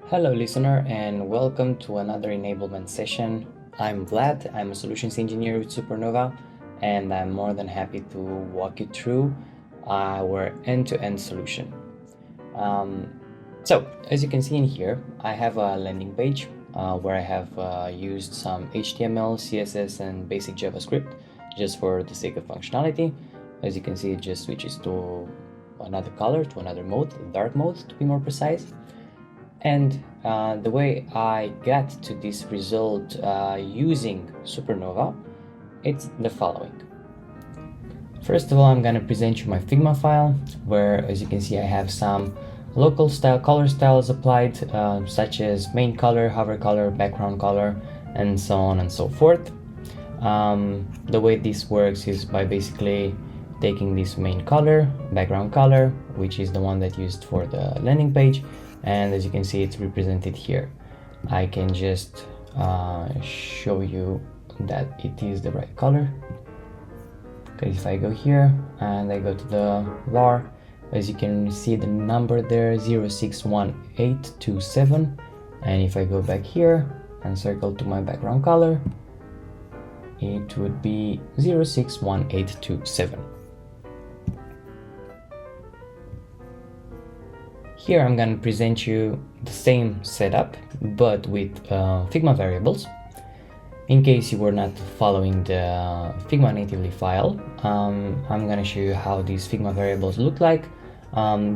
Hello listener and welcome to another enablement session. I'm Vlad, I'm a solutions engineer with Supernova, and I'm more than happy to walk you through our end-to-end solution. So as you can see in here, I have a landing page where I have used some HTML, CSS and basic JavaScript just for the sake of functionality. As you can see, it just switches to another color, to another mode, dark mode to be more precise. And the way I got to this result using Supernova, it's the following. First of all, I'm gonna present you my Figma file, where as you can see I have some local style color styles applied, such as main color, hover color, background color, and so on and so forth. The way this works is by basically taking this main color, background color, which is the one that used for the landing page, and as you can see it's represented here. I can just show you that it is the right color, because if I go here and I go to the var, as you can see the number there 061827, and if I go back here and circle to my background color, it would be 061827. Here I'm going to present you the same setup, but with Figma variables. In case you were not following the Figma natively file, I'm going to show you how these Figma variables look like.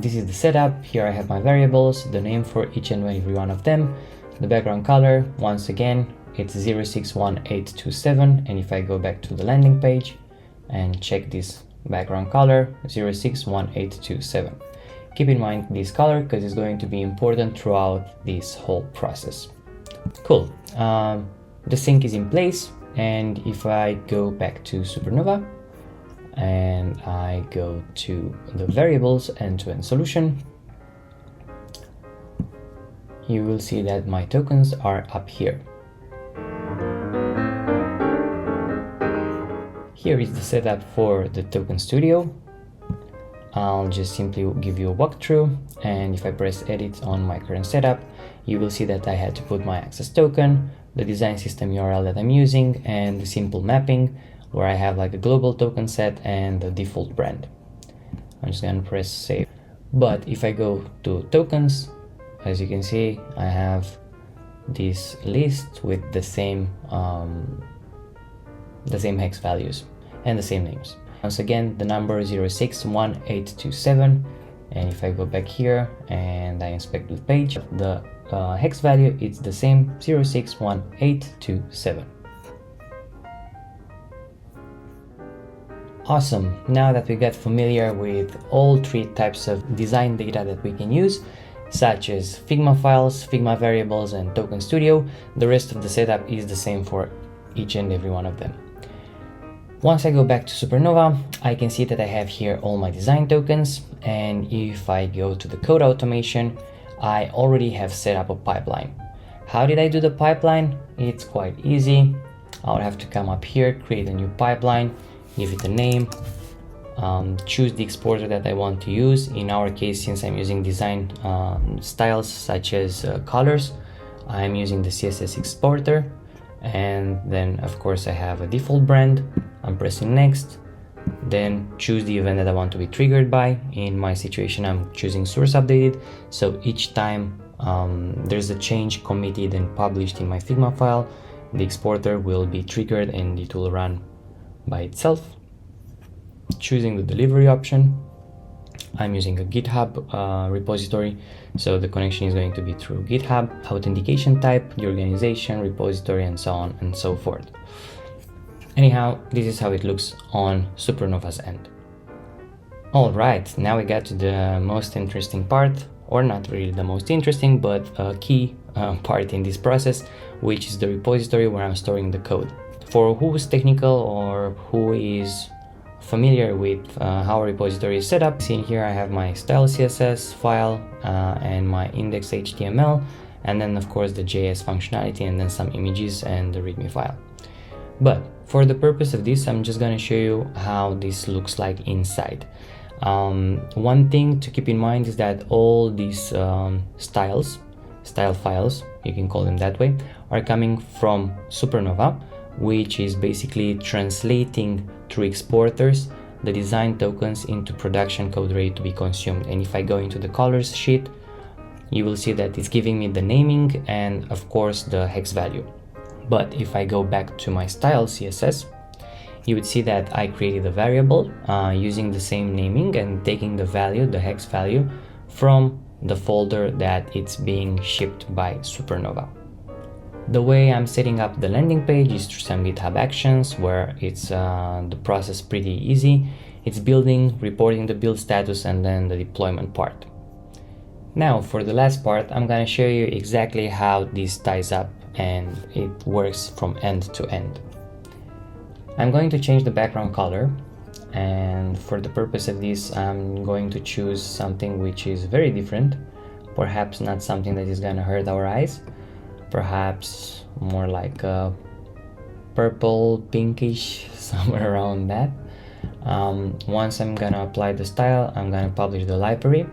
This is the setup. Here I have my variables, the name for each and every one of them, the background color, once again, it's 061827, and if I go back to the landing page and check this background color, 061827. Keep in mind this color because it's going to be important throughout this whole process. Cool. The sync is in place, and if I go back to Supernova and I go to the variables end-to-end solution, you will see that my tokens are up here. Here is the setup for the token studio. I'll just simply give you a walkthrough, and if I press edit on my current setup, you will see that I had to put my access token, the design system URL that I'm using, and the simple mapping where I have like a global token set and the default brand. I'm just gonna press save. But if I go to tokens, as you can see, I have this list with the same hex values and the same names. Once again, the number 061827, and if I go back here and I inspect the page, the hex value is the same, 061827. Awesome. Now that we got familiar with all three types of design data that we can use, such as Figma files, Figma variables, and Token Studio, the rest of the setup is the same for each and every one of them. Once I go back to Supernova, I can see that I have here all my design tokens, and if I go to the code automation, I already have set up a pipeline. How did I do the pipeline? It's quite easy. I would have to come up here, create a new pipeline, give it a name, choose the exporter that I want to use. In our case, since I'm using design styles such as colors, I'm using the CSS exporter, and then of course I have a default brand. I'm pressing next, then choose the event that I want to be triggered by. In my situation, I'm choosing source updated, so each time there's a change committed and published in my Figma file, the exporter will be triggered and it will run by itself. Choosing the delivery option, I'm using a GitHub repository, so the connection is going to be through GitHub. Authentication type, the organization, repository, and so on and so forth. Anyhow, this is how it looks on Supernova's end. Alright, now we got to the most interesting part, or not really the most interesting, but a key part in this process, which is the repository where I'm storing the code. For who is technical or who is familiar with how a repository is set up, see here I have my style CSS file and my index HTML, and then of course the JS functionality, and then some images and the README file. But for the purpose of this, I'm just going to show you how this looks like inside. One thing to keep in mind is that all these styles style files, you can call them that way, are coming from Supernova, which is basically translating through exporters the design tokens into production code ready to be consumed. And if I go into the colors sheet, you will see that it's giving me the naming and of course the hex value. But if I go back to my style CSS, you would see that I created a variable using the same naming and taking the value, the hex value, from the folder that it's being shipped by Supernova. The way I'm setting up the landing page is through some GitHub actions, where it's the process pretty easy. It's building, reporting the build status, and then the deployment part. Now for the last part, I'm gonna show you exactly how this ties up and it works from end to end. I'm going to change the background color, and for the purpose of this I'm going to choose something which is very different, perhaps not something that is gonna hurt our eyes, perhaps more like a purple pinkish, somewhere around that. Once I'm gonna apply the style, I'm gonna publish the library.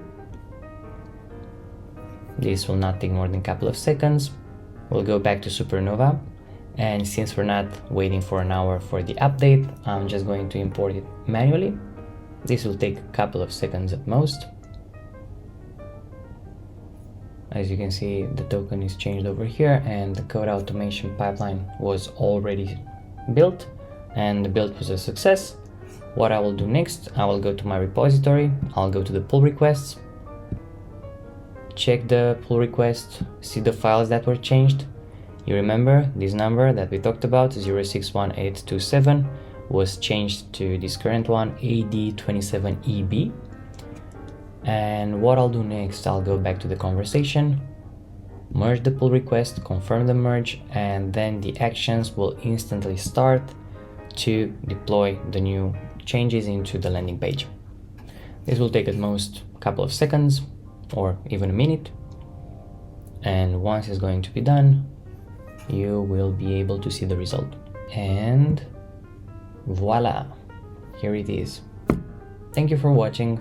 This will not take more than a couple of seconds. We'll go back to Supernova, and since we're not waiting for an hour for the update, I'm just going to import it manually. This will take a couple of seconds at most. As you can see, the token is changed over here and the code automation pipeline was already built and the build was a success. What I will do next, I will go to my repository, I'll go to the pull requests, check the pull request, see the files that were changed. You remember this number that we talked about, 061827, was changed to this current one, AD27EB. And what I'll do next, I'll go back to the conversation, merge the pull request, confirm the merge, and then the actions will instantly start to deploy the new changes into the landing page. This will take at most a couple of seconds or even a minute. And once it's going to be done, you will be able to see the result. And voila, here it is. Thank you for watching.